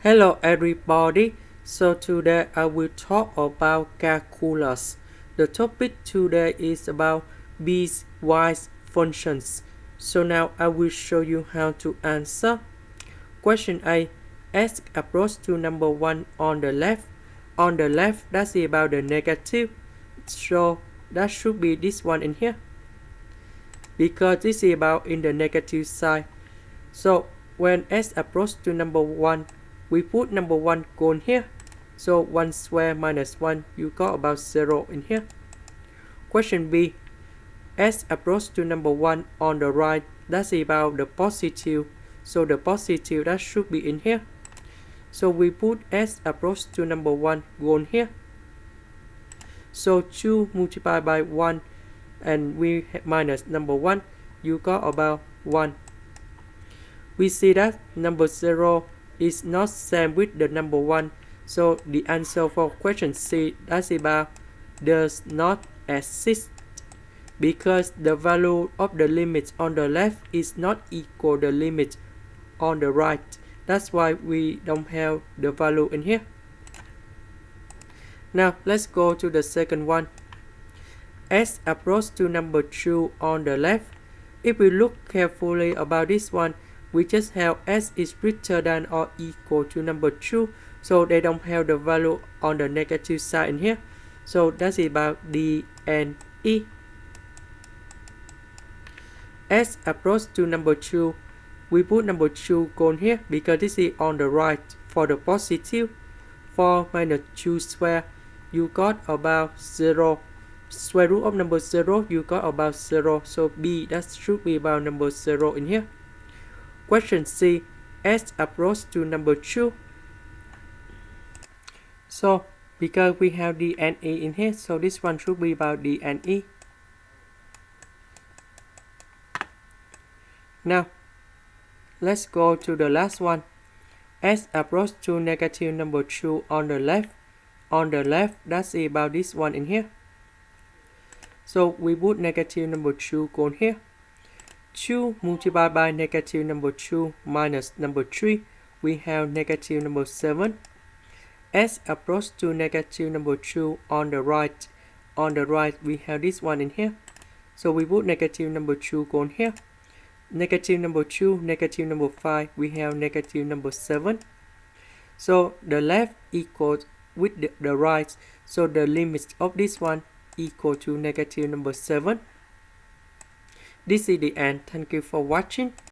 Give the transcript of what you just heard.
Hello everybody, so today I will talk about calculus. The topic today is about piecewise functions. So now I will show you how to answer. Question A. Ask approach to number 1 on the left. On the left, that's about the negative. So that should be this one in here. Because this is about in the negative side. So when S approach to number 1, we put number 1 gone here. So 1 square minus 1, you got about 0 in here. Question B. S approach to number 1 on the right, that's about the positive. So the positive, that should be in here. So we put S approach to number 1 gone here. So 2 multiplied by 1 and we minus number 1, you got about 1. We see that number 0 is not same with the number 1. So the answer for question C, that's about does not exist, because the value of the limit on the left is not equal the limit on the right. That's why we don't have the value in here. Now let's go to the second one. S approach to number 2 on the left. If we look carefully about this one, we just have S is greater than or equal to number 2, so they don't have the value on the negative side in here. So that's about D and E. S approach to number 2, we put number 2 gone here because this is on the right. For the positive, 4 minus 2 square, you got about 0. Square root of number 0, you got about 0. So B, that should be about number 0 in here. Question C. S approach to number 2. So because we have D and E in here, so this one should be about D and E. Now let's go to the last one. S approach to negative number 2 on the left. On the left, that's about this one in here. So we put negative number 2 gone here. 2 multiplied by negative number 2 minus number 3, we have negative number 7. S approach to negative number 2 on the right. On the right, we have this one in here. So we put negative number 2 gone here. Negative number 2, negative number 5, we have negative number 7. So the left equals with the right. So the limit of this one equal to negative number 7. This is the end. Thank you for watching.